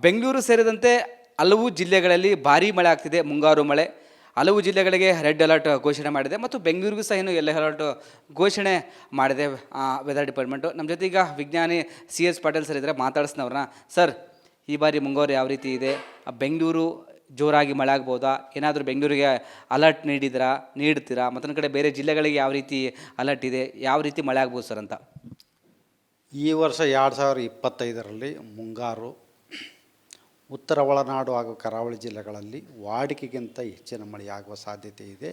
ಬೆಂಗಳೂರು ಸೇರಿದಂತೆ ಹಲವು ಜಿಲ್ಲೆಗಳಲ್ಲಿ ಭಾರೀ ಮಳೆ ಆಗ್ತಿದೆ. ಮುಂಗಾರು ಮಳೆ ಹಲವು ಜಿಲ್ಲೆಗಳಿಗೆ ರೆಡ್ ಅಲರ್ಟ್ ಘೋಷಣೆ ಮಾಡಿದೆ ಮತ್ತು ಬೆಂಗಳೂರಿಗೂ ಸಹ ಏನು ಯೆಲ್ಲೋ ಅಲರ್ಟ್ ಘೋಷಣೆ ಮಾಡಿದೆ ವೆದರ್ ಡಿಪಾರ್ಟ್ಮೆಂಟು. ನಮ್ಮ ಜೊತೆ ಈಗ ವಿಜ್ಞಾನಿ CS ಪಾಟೀಲ್ ಸರ್ ಇದ್ದಾರೆ, ಮಾತಾಡಿಸ್ನವ್ರನ್ನ. ಸರ್, ಈ ಬಾರಿ ಮುಂಗಾರು ಯಾವ ರೀತಿ ಇದೆ? ಬೆಂಗಳೂರು ಜೋರಾಗಿ ಮಳೆ ಆಗ್ಬೋದಾ? ಏನಾದರೂ ಬೆಂಗಳೂರಿಗೆ ಅಲರ್ಟ್ ನೀಡ್ತೀರಾ? ಮತ್ತೊಂದು ಕಡೆ ಬೇರೆ ಜಿಲ್ಲೆಗಳಿಗೆ ಯಾವ ರೀತಿ ಅಲರ್ಟ್ ಇದೆ, ಯಾವ ರೀತಿ ಮಳೆ ಆಗ್ಬೋದು ಸರ್ ಅಂತ? ಈ ವರ್ಷ 2025ರಲ್ಲಿ ಮುಂಗಾರು ಉತ್ತರ ಒಳನಾಡು ಹಾಗೂ ಕರಾವಳಿ ಜಿಲ್ಲೆಗಳಲ್ಲಿ ವಾಡಿಕೆಗಿಂತ ಹೆಚ್ಚಿನ ಮಳೆಯಾಗುವ ಸಾಧ್ಯತೆ ಇದೆ.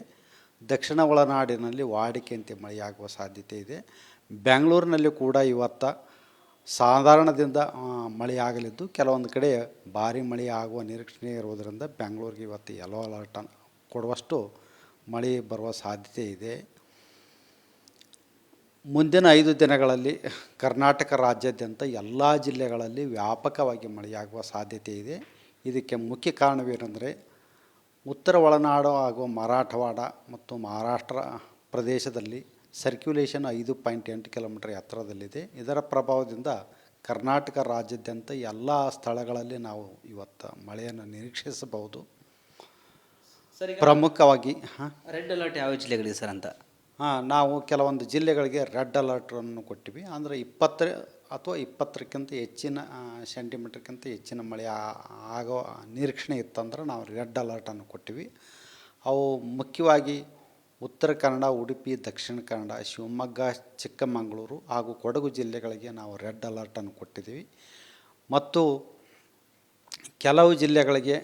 ದಕ್ಷಿಣ ಒಳನಾಡಿನಲ್ಲಿ ವಾಡಿಕೆಯಂತೆ ಮಳೆಯಾಗುವ ಸಾಧ್ಯತೆ ಇದೆ. ಬೆಂಗಳೂರಿನಲ್ಲಿ ಕೂಡ ಇವತ್ತು ಸಾಧಾರಣದಿಂದ ಮಳೆಯಾಗಲಿದ್ದು, ಕೆಲವೊಂದು ಕಡೆ ಭಾರಿ ಮಳೆಯಾಗುವ ನಿರೀಕ್ಷಣೆ ಇರುವುದರಿಂದ ಬೆಂಗಳೂರಿಗೆ ಇವತ್ತು ಯೆಲ್ಲೋ ಅಲರ್ಟ್ ಕೊಡುವಷ್ಟು ಮಳೆ ಬರುವ ಸಾಧ್ಯತೆ ಇದೆ. ಮುಂದಿನ 5 ದಿನಗಳಲ್ಲಿ ಕರ್ನಾಟಕ ರಾಜ್ಯಾದ್ಯಂತ ಎಲ್ಲ ಜಿಲ್ಲೆಗಳಲ್ಲಿ ವ್ಯಾಪಕವಾಗಿ ಮಳೆಯಾಗುವ ಸಾಧ್ಯತೆ ಇದೆ. ಇದಕ್ಕೆ ಮುಖ್ಯ ಕಾರಣವೇನೆಂದರೆ, ಉತ್ತರ ಒಳನಾಡು ಹಾಗೂ ಮರಾಠವಾಡ ಮತ್ತು ಮಹಾರಾಷ್ಟ್ರ ಪ್ರದೇಶದಲ್ಲಿ ಸರ್ಕ್ಯುಲೇಷನ್ 5.8 ಕಿಲೋಮೀಟರ್ ಎತ್ತರದಲ್ಲಿದೆ. ಇದರ ಪ್ರಭಾವದಿಂದ ಕರ್ನಾಟಕ ರಾಜ್ಯಾದ್ಯಂತ ಎಲ್ಲ ಸ್ಥಳಗಳಲ್ಲಿ ನಾವು ಇವತ್ತು ಮಳೆಯನ್ನು ನಿರೀಕ್ಷಿಸಬಹುದು. ಪ್ರಮುಖವಾಗಿ ರೆಡ್ ಅಲರ್ಟ್ ಯಾವ ಜಿಲ್ಲೆಗಳಿದೆ ಸರ್ ಅಂತ? ನಾವು ಕೆಲವೊಂದು ಜಿಲ್ಲೆಗಳಿಗೆ ರೆಡ್ ಅಲರ್ಟನ್ನು ಕೊಟ್ಟಿವಿ. ಅಂದರೆ 20 ಅಥವಾ 20ಕ್ಕಿಂತ ಹೆಚ್ಚಿನ ಸೆಂಟಿಮೀಟ್ರ್ಗಿಂತ ಹೆಚ್ಚಿನ ಮಳೆ ಆಗೋ ನಿರೀಕ್ಷಣೆ ಇತ್ತಂದ್ರೆ ನಾವು ರೆಡ್ ಅಲರ್ಟನ್ನು ಕೊಟ್ಟಿವಿ. ಅವು ಮುಖ್ಯವಾಗಿ ಉತ್ತರ ಕನ್ನಡ, ಉಡುಪಿ, ದಕ್ಷಿಣ ಕನ್ನಡ, ಶಿವಮೊಗ್ಗ, ಚಿಕ್ಕಮಗಳೂರು ಹಾಗೂ ಕೊಡಗು ಜಿಲ್ಲೆಗಳಿಗೆ ನಾವು ರೆಡ್ ಅಲರ್ಟನ್ನು ಕೊಟ್ಟಿದ್ದೀವಿ. ಮತ್ತು ಕೆಲವು ಜಿಲ್ಲೆಗಳಿಗೆ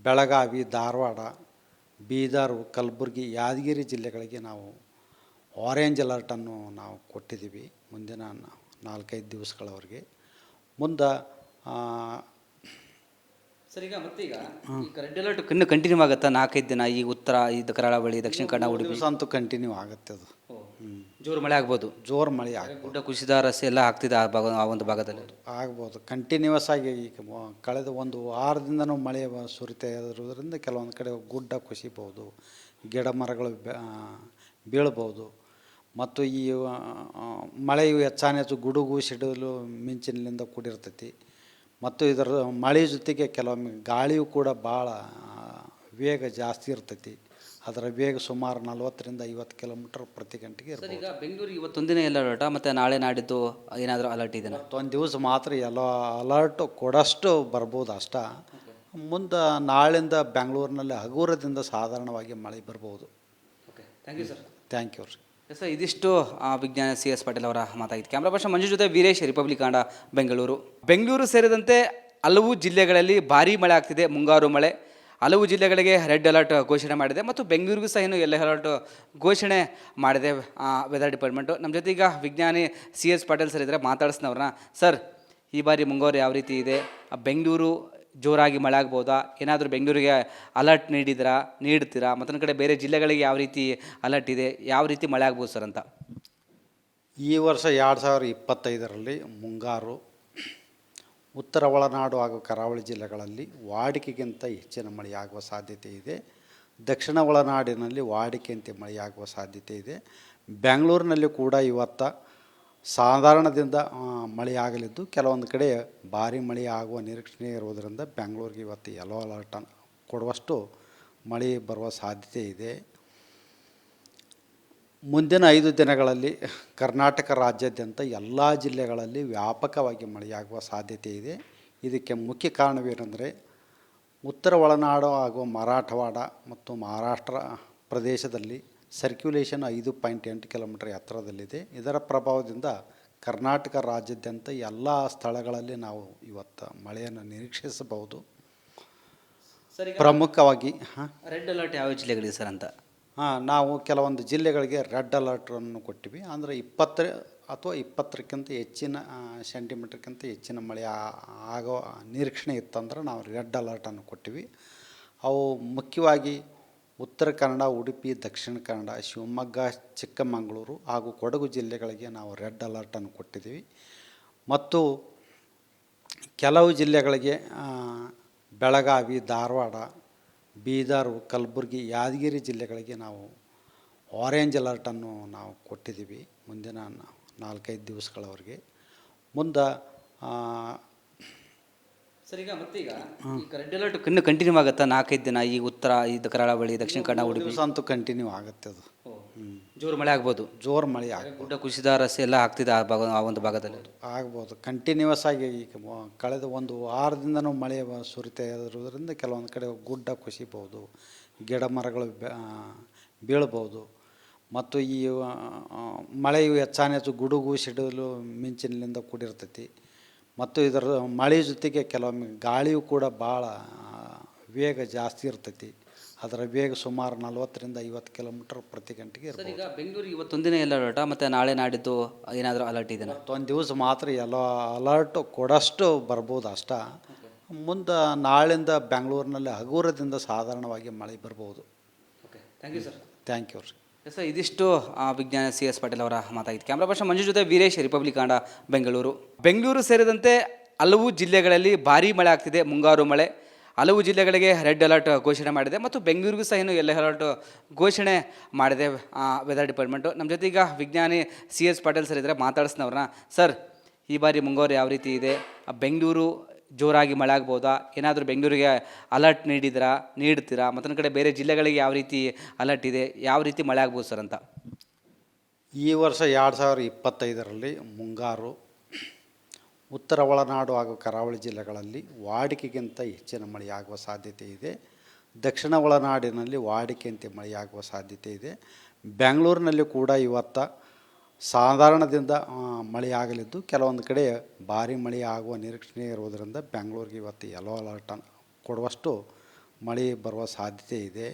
ಬೆಳಗಾವಿ, ಧಾರವಾಡ, ಬೀದರು, ಕಲಬುರಗಿ, ಯಾದಗಿರಿ ಜಿಲ್ಲೆಗಳಿಗೆ ನಾವು ಆರೆಂಜ್ ಅಲರ್ಟನ್ನು ನಾವು ಕೊಟ್ಟಿದ್ದೀವಿ ಮುಂದಿನ 4-5 ದಿವಸಗಳವರೆಗೆ. ಮುಂದೆ ಸರ್, ಈಗ ಮತ್ತೀಗ ರೆಡ್ ಅಲರ್ಟ್ ಇನ್ನೂ ಕಂಟಿನ್ಯೂ ಆಗುತ್ತಾ? 4-5 ದಿನ ಈ ಉತ್ತರ, ಇದು ಕರಾವಳಿ, ದಕ್ಷಿಣ ಕನ್ನಡ, ಉಡುಪಿ ದಿವಸ ಅಂತೂ ಕಂಟಿನ್ಯೂ ಆಗುತ್ತೆ. ಅದು ಜೋರು ಮಳೆ ಆಗ್ಬೋದು. ಜೋರು ಮಳೆ ಗುಡ್ಡ ಕುಸಿದ ರಸ್ತೆ ಎಲ್ಲ ಆಗ್ತಿದೆ ಆ ಒಂದು ಭಾಗದಲ್ಲಿ. ಆಗ್ಬೋದು. ಕಂಟಿನ್ಯೂಸ್ ಆಗಿ ಈಗ ಕಳೆದ ಒಂದು ವಾರದಿಂದನೂ ಮಳೆ ಸುರಿತಾ ಇರೋದ್ರಿಂದ ಕೆಲವೊಂದು ಕಡೆ ಗುಡ್ಡ ಕುಸಿಬೋದು, ಗಿಡ ಮರಗಳು ಬೀಳ್ಬೋದು. ಮತ್ತು ಈ ಮಳೆಯು ಹೆಚ್ಚು ಗುಡುಗು ಸಿಡಿಲು ಮಿಂಚಿನಿಂದ ಕೂಡಿರ್ತೈತಿ. ಮತ್ತು ಇದರ ಮಳೆ ಜೊತೆಗೆ ಕೆಲವೊಮ್ಮೆ ಗಾಳಿಯೂ ಕೂಡ ಭಾಳ ವೇಗ ಜಾಸ್ತಿ ಇರ್ತೈತಿ. ಅದರ ವೇಗ ಸುಮಾರು 40ರಿಂದ 50 ಕಿಲೋಮೀಟರ್ ಪ್ರತಿ ಗಂಟೆಗೆ ಇರ್ತದೆ. ಈಗ ಬೆಂಗಳೂರಿಗೆ ಇವತ್ತೊಂದಿನ ಎಲ್ಲ ಅಲರ್ಟ್, ಮತ್ತು ನಾಳೆ ನಾಡಿದ್ದು ಏನಾದರೂ ಅಲರ್ಟ್ ಇದೆ? ಒಂದು ದಿವಸ ಮಾತ್ರ ಎಲ್ಲ ಅಲರ್ಟ್ ಕೊಡೋಷ್ಟು ಬರ್ಬೋದು ಅಷ್ಟ. ಮುಂದೆ ನಾಳಿಂದ ಬೆಂಗಳೂರಿನಲ್ಲಿ ಹಗುರದಿಂದ ಸಾಧಾರಣವಾಗಿ ಮಳೆ ಬರ್ಬೋದು. Okay, thank you sir. Thank you ರೀ. ಸರ್, ಇದಿಷ್ಟು ವಿಜ್ಞಾನ CS ಪಾಟೀಲ್ ಅವರ ಮಾತಾಗಿತ್ತು. ಕ್ಯಾಮ್ರಾ ಪರ್ಸನ್ ಮಂಜು ಜೊತೆ ವೀರೇಶ್, ರಿಪಬ್ಲಿಕ್ ಕನ್ನಡ, ಬೆಂಗಳೂರು. ಬೆಂಗಳೂರು ಸೇರಿದಂತೆ ಹಲವು ಜಿಲ್ಲೆಗಳಲ್ಲಿ ಭಾರೀ ಮಳೆ ಆಗ್ತಿದೆ. ಮುಂಗಾರು ಮಳೆ ಹಲವು ಜಿಲ್ಲೆಗಳಿಗೆ ರೆಡ್ ಅಲರ್ಟ್ ಘೋಷಣೆ ಮಾಡಿದೆ ಮತ್ತು ಬೆಂಗಳೂರಿಗೂ ಸಹ ಏನು ಯೆಲ್ಲೋ ಅಲರ್ಟ್ ಘೋಷಣೆ ಮಾಡಿದೆ ವೆದರ್ ಡಿಪಾರ್ಟ್ಮೆಂಟು. ನಮ್ಮ ಜೊತೆ ಈಗ ವಿಜ್ಞಾನಿ CS ಪಾಟೀಲ್ ಸರ್ ಇದ್ದಾರೆ, ಮಾತಾಡಿಸ್ನವ್ರನ್ನ. ಸರ್, ಈ ಬಾರಿ ಮುಂಗಾರು ಯಾವ ರೀತಿ ಇದೆ? ಬೆಂಗಳೂರು ಜೋರಾಗಿ ಮಳೆ ಆಗ್ಬೋದಾ? ಏನಾದರೂ ಬೆಂಗಳೂರಿಗೆ ಅಲರ್ಟ್ ನೀಡ್ತೀರಾ? ಮತ್ತೊಂದು ಕಡೆ ಬೇರೆ ಜಿಲ್ಲೆಗಳಿಗೆ ಯಾವ ರೀತಿ ಅಲರ್ಟ್ ಇದೆ, ಯಾವ ರೀತಿ ಮಳೆ ಆಗ್ಬೋದು ಸರ್ ಅಂತ? ಈ ವರ್ಷ 2025ರಲ್ಲಿ ಮುಂಗಾರು ಉತ್ತರ ಒಳನಾಡು ಹಾಗೂ ಕರಾವಳಿ ಜಿಲ್ಲೆಗಳಲ್ಲಿ ವಾಡಿಕೆಗಿಂತ ಹೆಚ್ಚಿನ ಮಳೆಯಾಗುವ ಸಾಧ್ಯತೆ ಇದೆ. ದಕ್ಷಿಣ ಒಳನಾಡಿನಲ್ಲಿ ವಾಡಿಕೆಯಂತೆ ಮಳೆಯಾಗುವ ಸಾಧ್ಯತೆ ಇದೆ. ಬೆಂಗಳೂರಿನಲ್ಲಿ ಕೂಡ ಇವತ್ತು ಸಾಧಾರಣದಿಂದ ಮಳೆಯಾಗಲಿದ್ದು, ಕೆಲವೊಂದು ಕಡೆ ಭಾರಿ ಮಳೆಯಾಗುವ ನಿರೀಕ್ಷಣೆ ಇರುವುದರಿಂದ ಬೆಂಗಳೂರಿಗೆ ಇವತ್ತು ಯೆಲ್ಲೋ ಅಲರ್ಟ್ ಕೊಡುವಷ್ಟು ಮಳೆ ಬರುವ ಸಾಧ್ಯತೆ ಇದೆ. ಮುಂದಿನ 5 ದಿನಗಳಲ್ಲಿ ಕರ್ನಾಟಕ ರಾಜ್ಯಾದ್ಯಂತ ಎಲ್ಲ ಜಿಲ್ಲೆಗಳಲ್ಲಿ ವ್ಯಾಪಕವಾಗಿ ಮಳೆಯಾಗುವ ಸಾಧ್ಯತೆ ಇದೆ. ಇದಕ್ಕೆ ಮುಖ್ಯ ಕಾರಣವೇನೆಂದರೆ, ಉತ್ತರ ಒಳನಾಡು ಹಾಗೂ ಮರಾಠವಾಡ ಮತ್ತು ಮಹಾರಾಷ್ಟ್ರ ಪ್ರದೇಶದಲ್ಲಿ ಸರ್ಕ್ಯುಲೇಷನ್ 5.8 ಕಿಲೋಮೀಟರ್ ಎತ್ತರದಲ್ಲಿದೆ. ಇದರ ಪ್ರಭಾವದಿಂದ ಕರ್ನಾಟಕ ರಾಜ್ಯಾದ್ಯಂತ ಎಲ್ಲ ಸ್ಥಳಗಳಲ್ಲಿ ನಾವು ಇವತ್ತು ಮಳೆಯನ್ನು ನಿರೀಕ್ಷಿಸಬಹುದು. ಪ್ರಮುಖವಾಗಿ ರೆಡ್ ಅಲರ್ಟ್ ಯಾವ ಜಿಲ್ಲೆಗಳಿದೆ ಸರ್ ಅಂತ? ನಾವು ಕೆಲವೊಂದು ಜಿಲ್ಲೆಗಳಿಗೆ ರೆಡ್ ಅಲರ್ಟನ್ನು ಕೊಟ್ಟಿವಿ. ಅಂದರೆ 20 ಅಥವಾ 20ಕ್ಕಿಂತ ಹೆಚ್ಚಿನ ಸೆಂಟಿಮೀಟ್ರ್ಗಿಂತ ಹೆಚ್ಚಿನ ಮಳೆ ಆಗೋ ನಿರೀಕ್ಷಣೆ ಇತ್ತಂದ್ರೆ ನಾವು ರೆಡ್ ಅಲರ್ಟನ್ನು ಕೊಟ್ಟಿವಿ. ಅವು ಮುಖ್ಯವಾಗಿ ಉತ್ತರ ಕನ್ನಡ, ಉಡುಪಿ, ದಕ್ಷಿಣ ಕನ್ನಡ, ಶಿವಮೊಗ್ಗ, ಚಿಕ್ಕಮಗಳೂರು ಹಾಗೂ ಕೊಡಗು ಜಿಲ್ಲೆಗಳಿಗೆ ನಾವು ರೆಡ್ ಅಲರ್ಟನ್ನು ಕೊಟ್ಟಿದ್ದೀವಿ. ಮತ್ತು ಕೆಲವು ಜಿಲ್ಲೆಗಳಿಗೆ ಬೆಳಗಾವಿ, ಧಾರವಾಡ, ಬೀದರು, ಕಲಬುರಗಿ, ಯಾದಗಿರಿ ಜಿಲ್ಲೆಗಳಿಗೆ ನಾವು ಆರೆಂಜ್ ಅಲರ್ಟನ್ನು ನಾವು ಕೊಟ್ಟಿದ್ದೀವಿ ಮುಂದಿನ 4-5 ದಿವಸಗಳವರೆಗೆ. ಮುಂದೆ ಸರ್ ಈಗ ಮತ್ತೀಗ ರೆಡ್ ಅಲರ್ಟ್ ಇನ್ನು ಕಂಟಿನ್ಯೂ ಆಗುತ್ತಾ 4-5 ದಿನ ಈ ಉತ್ತರ ಇದು ಕರಾವಳಿ ದಕ್ಷಿಣ ಕನ್ನಡ ಉಡುಪಿ ದಿವಸ ಅಂತೂ ಕಂಟಿನ್ಯೂ ಆಗುತ್ತೆ ಅದು. ಜೋರು ಮಳೆ ಆಗ್ಬೋದು, ಜೋರು ಮಳೆ ಆಗ್ಬೋದು. ಗುಡ್ಡ ಕುಸಿದ ರಸ್ತೆ ಎಲ್ಲ ಆಗ್ತಿದೆ ಆ ಭಾಗ ಆ ಒಂದು ಭಾಗದಲ್ಲಿ. ಆಗ್ಬೋದು ಕಂಟಿನ್ಯೂಸ್ ಆಗಿ ಈಗ ಕಳೆದ ಒಂದು ವಾರದಿಂದನೂ ಮಳೆ ಸುರಿತಾ ಇರೋದ್ರಿಂದ ಕೆಲವೊಂದು ಕಡೆ ಗುಡ್ಡ ಕುಸಿಬೋದು, ಗಿಡ ಮರಗಳು ಬೀಳ್ಬೋದು. ಮತ್ತು ಈ ಮಳೆಯು ಹೆಚ್ಚಾನೆಚ್ಚು ಗುಡುಗು ಸಿಡಿಲು ಮಿಂಚಿನಿಂದ ಕೂಡಿರ್ತೈತಿ. ಮತ್ತು ಇದರ ಮಳೆ ಜೊತೆಗೆ ಕೆಲವೊಮ್ಮೆ ಗಾಳಿಯು ಕೂಡ ಭಾಳ ವೇಗ ಜಾಸ್ತಿ ಇರ್ತೈತಿ. ಅದರ ವೇಗ ಸುಮಾರು 40-50 ಕಿಲೋಮೀಟರ್ ಪ್ರತಿ ಗಂಟೆಗೆ ಸರ್ ಇರ್ಬೋದು. ಈಗ ಬೆಂಗಳೂರಿಗೆ ಇವತ್ತೊಂದಿನ ಎಲ್ಲ ಅಲರ್ಟ ಮತ್ತು ನಾಳೆ ನಾಡಿದ್ದು ಏನಾದರೂ ಅಲರ್ಟ್ ಇದೆಯಾ? ಒಂದು ದಿವಸ ಮಾತ್ರ ಎಲ್ಲ ಅಲರ್ಟ್ ಕೊಡಷ್ಟು ಬರ್ಬೋದು ಅಷ್ಟ. ಮುಂದೆ ನಾಳಿಂದ ಬೆಂಗಳೂರಿನಲ್ಲಿ ಹಗುರದಿಂದ ಸಾಧಾರಣವಾಗಿ ಮಳೆ ಬರ್ಬೋದು. Okay, thank you sir. Thank you ರೀ. ಸರ್ ಇದಿಷ್ಟು ವಿಜ್ಞಾನ CS ಪಾಟೀಲ್ ಅವರ ಮಾತಾಗಿತ್ತು. ಕ್ಯಾಮ್ರಾ ಪರ್ಸನ್ ಮಂಜು ಜೊತೆ ವೀರೇಶ್, ರಿಪಬ್ಲಿಕ್ ಕನ್ನಡ, ಬೆಂಗಳೂರು. ಬೆಂಗಳೂರು ಸೇರಿದಂತೆ ಹಲವು ಜಿಲ್ಲೆಗಳಲ್ಲಿ ಭಾರೀ ಮಳೆ ಆಗ್ತಿದೆ, ಮುಂಗಾರು ಮಳೆ. ಹಲವು ಜಿಲ್ಲೆಗಳಿಗೆ ರೆಡ್ ಅಲರ್ಟ್ ಘೋಷಣೆ ಮಾಡಿದೆ ಮತ್ತು ಬೆಂಗಳೂರಿಗೂ ಸಹ ಏನು ಯೆಲ್ಲೋ ಅಲರ್ಟ್ ಘೋಷಣೆ ಮಾಡಿದೆ ವೆದರ್ ಡಿಪಾರ್ಟ್ಮೆಂಟು. ನಮ್ಮ ಜೊತೆ ಈಗ ವಿಜ್ಞಾನಿ CS ಪಾಟೀಲ್ ಸರ್ ಇದ್ದಾರೆ, ಮಾತಾಡಿಸ್ನವ್ರನ್ನ. ಸರ್, ಈ ಬಾರಿ ಮುಂಗಾರು ಯಾವ ರೀತಿ ಇದೆ? ಬೆಂಗಳೂರು ಜೋರಾಗಿ ಮಳೆ ಆಗ್ಬೋದಾ? ಏನಾದರೂ ಬೆಂಗಳೂರಿಗೆ ಅಲರ್ಟ್ ನೀಡ್ತೀರಾ? ಮತ್ತೊಂದು ಕಡೆ ಬೇರೆ ಜಿಲ್ಲೆಗಳಿಗೆ ಯಾವ ರೀತಿ ಅಲರ್ಟ್ ಇದೆ, ಯಾವ ರೀತಿ ಮಳೆ ಆಗ್ಬೋದು ಸರ್ ಅಂತ? ಈ ವರ್ಷ 2025ರಲ್ಲಿ ಮುಂಗಾರು ಉತ್ತರ ಒಳನಾಡು ಹಾಗೂ ಕರಾವಳಿ ಜಿಲ್ಲೆಗಳಲ್ಲಿ ವಾಡಿಕೆಗಿಂತ ಹೆಚ್ಚಿನ ಮಳೆಯಾಗುವ ಸಾಧ್ಯತೆ ಇದೆ. ದಕ್ಷಿಣ ಒಳನಾಡಿನಲ್ಲಿ ವಾಡಿಕೆಯಂತೆ ಮಳೆಯಾಗುವ ಸಾಧ್ಯತೆ ಇದೆ. ಬೆಂಗಳೂರಿನಲ್ಲಿ ಕೂಡ ಇವತ್ತು ಸಾಧಾರಣದಿಂದ ಮಳೆಯಾಗಲಿದ್ದು ಕೆಲವೊಂದು ಕಡೆ ಭಾರಿ ಮಳೆ ಆಗುವ ನಿರೀಕ್ಷಣೆ ಇರುವುದರಿಂದ ಬೆಂಗಳೂರಿಗೆ ಇವತ್ತು ಯೆಲ್ಲೋ ಅಲರ್ಟ್ ಕೊಡುವಷ್ಟು ಮಳೆ ಬರುವ ಸಾಧ್ಯತೆ ಇದೆ.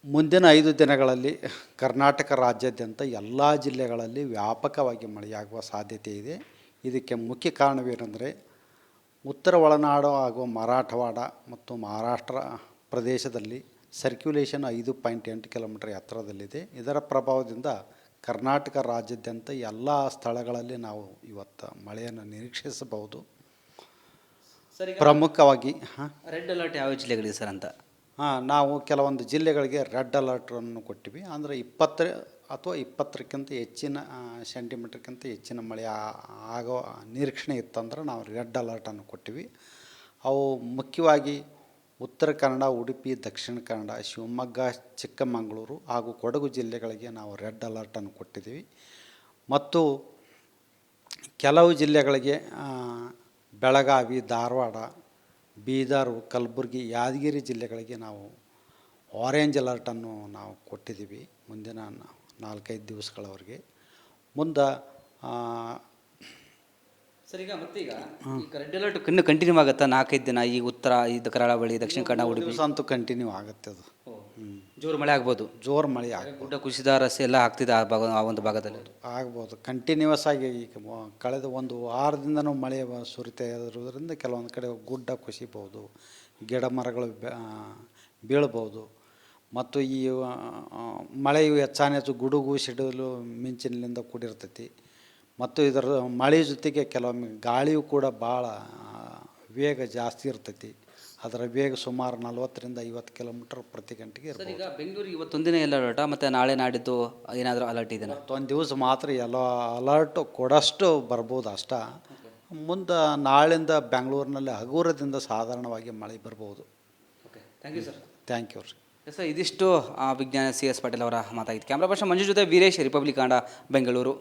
ಮುಂದಿನ 5 ದಿನಗಳಲ್ಲಿ ಕರ್ನಾಟಕ ರಾಜ್ಯಾದ್ಯಂತ ಎಲ್ಲ ಜಿಲ್ಲೆಗಳಲ್ಲಿ ವ್ಯಾಪಕವಾಗಿ ಮಳೆಯಾಗುವ ಸಾಧ್ಯತೆ ಇದೆ. ಇದಕ್ಕೆ ಮುಖ್ಯ ಕಾರಣವೇನೆಂದರೆ ಉತ್ತರ ಒಳನಾಡು ಹಾಗೂ ಮರಾಠವಾಡ ಮತ್ತು ಮಹಾರಾಷ್ಟ್ರ ಪ್ರದೇಶದಲ್ಲಿ ಸರ್ಕ್ಯುಲೇಷನ್ 5.8 ಕಿಲೋಮೀಟರ್ ಎತ್ತರದಲ್ಲಿದೆ. ಇದರ ಪ್ರಭಾವದಿಂದ ಕರ್ನಾಟಕ ರಾಜ್ಯಾದ್ಯಂತ ಎಲ್ಲ ಸ್ಥಳಗಳಲ್ಲಿ ನಾವು ಇವತ್ತು ಮಳೆಯನ್ನು ನಿರೀಕ್ಷಿಸಬಹುದು. ಪ್ರಮುಖವಾಗಿ ರೆಡ್ ಅಲರ್ಟ್ ಯಾವ ಜಿಲ್ಲೆಗಳಿದೆ ಸರ್ ಅಂತ? ನಾವು ಕೆಲವೊಂದು ಜಿಲ್ಲೆಗಳಿಗೆ ರೆಡ್ ಅಲರ್ಟನ್ನು ಕೊಟ್ಟಿವಿ. ಅಂದರೆ 20 ಅಥವಾ 20ಕ್ಕಿಂತ ಹೆಚ್ಚಿನ ಸೆಂಟಿಮೀಟ್ರ್ಗಿಂತ ಹೆಚ್ಚಿನ ಮಳೆ ಆಗೋ ನಿರೀಕ್ಷಣೆ ಇತ್ತಂದ್ರೆ ನಾವು ರೆಡ್ ಅಲರ್ಟನ್ನು ಕೊಟ್ಟಿವಿ. ಅವು ಮುಖ್ಯವಾಗಿ ಉತ್ತರ ಕನ್ನಡ, ಉಡುಪಿ, ದಕ್ಷಿಣ ಕನ್ನಡ, ಶಿವಮೊಗ್ಗ, ಚಿಕ್ಕಮಗಳೂರು ಹಾಗೂ ಕೊಡಗು ಜಿಲ್ಲೆಗಳಿಗೆ ನಾವು ರೆಡ್ ಅಲರ್ಟನ್ನು ಕೊಟ್ಟಿದ್ದೀವಿ. ಮತ್ತು ಕೆಲವು ಜಿಲ್ಲೆಗಳಿಗೆ ಬೆಳಗಾವಿ, ಧಾರವಾಡ, ಬೀದರ್, ಕಲಬುರಗಿ, ಯಾದಗಿರಿ ಜಿಲ್ಲೆಗಳಿಗೆ ನಾವು ಆರೆಂಜ್ ಅಲರ್ಟನ್ನು ನಾವು ಕೊಟ್ಟಿದ್ದೀವಿ ಮುಂದಿನ 4-5 ದಿವಸಗಳವರೆಗೆ. ಮುಂದೆ ಸರ್ ಈಗ ಮತ್ತೀಗ ರೆಡ್ ಅಲರ್ಟ್ ಇನ್ನು ಕಂಟಿನ್ಯೂ ಆಗುತ್ತಾ 4-5 ದಿನ ಈ ಉತ್ತರ ಇದು ಕರಾವಳಿ ದಕ್ಷಿಣ ಕನ್ನಡ ಉಡುಪಿ? ದಿವಸ ಅಂತೂ ಕಂಟಿನ್ಯೂ ಆಗುತ್ತೆ ಅದು. ಜೋರು ಮಳೆ ಆಗ್ಬೋದು, ಜೋರು ಮಳೆ ಆಗ್ಬೋದು. ಗುಡ್ಡ ಕುಸಿದ ರಸ್ತೆ ಎಲ್ಲ ಆಗ್ತಿದೆ ಆ ಒಂದು ಭಾಗದಲ್ಲಿ. ಆಗ್ಬೋದು ಕಂಟಿನ್ಯೂಸ್ ಆಗಿ ಈಗ ಕಳೆದ ಒಂದು ವಾರದಿಂದನೂ ಮಳೆ ಸುರಿತಾ ಇರೋದ್ರಿಂದ ಕೆಲವೊಂದು ಕಡೆ ಗುಡ್ಡ ಕುಸಿಬೋದು, ಗಿಡ ಮರಗಳು ಬೀಳ್ಬೋದು. ಮತ್ತು ಈ ಮಳೆಯು ಹೆಚ್ಚಾನೆಚ್ಚು ಗುಡುಗು ಸಿಡಿಲು ಮಿಂಚಿನಿಂದ ಕೂಡಿರ್ತೈತಿ. ಮತ್ತು ಇದರ ಮಳೆ ಜೊತೆಗೆ ಕೆಲವೊಮ್ಮೆ ಗಾಳಿಯು ಕೂಡ ಭಾಳ ವೇಗ ಜಾಸ್ತಿ ಇರ್ತೈತಿ. ಅದರ ವೇಗ ಸುಮಾರು 40-50 ಕಿಲೋಮೀಟರ್ ಪ್ರತಿ ಗಂಟೆಗೆ ಇರ್ತದೆ. ಈಗ ಬೆಂಗಳೂರಿಗೆ ಇವತ್ತೊಂದಿನ ಎಲ್ಲ ಅಲರ್ಟ ಮತ್ತು ನಾಳೆ ನಾಡಿದ್ದು ಏನಾದರೂ ಅಲರ್ಟ್ ಇದೆಯಾ? ಒಂದು ದಿವಸ ಮಾತ್ರ ಎಲ್ಲ ಅಲರ್ಟ್ ಕೊಡಷ್ಟು ಬರ್ಬೋದು ಅಷ್ಟ. ಮುಂದೆ ನಾಳಿಂದ ಬೆಂಗಳೂರಿನಲ್ಲಿ ಹಗುರದಿಂದ ಸಾಧಾರಣವಾಗಿ ಮಳೆ ಬರ್ಬೋದು. Okay, thank you sir. Thank you ರೀ. ಸರ್ ಇದಿಷ್ಟು ವಿಜ್ಞಾನ CS ಪಾಟೀಲ್ ಅವರ ಮಾತಾಗಿತ್ತು. ಕ್ಯಾಮ್ರಾ ಪರ್ಸನ್ ಮಂಜು ಜೊತೆ ವೀರೇಶ್, ರಿಪಬ್ಲಿಕ್ ಕನ್ನಡ, ಬೆಂಗಳೂರು.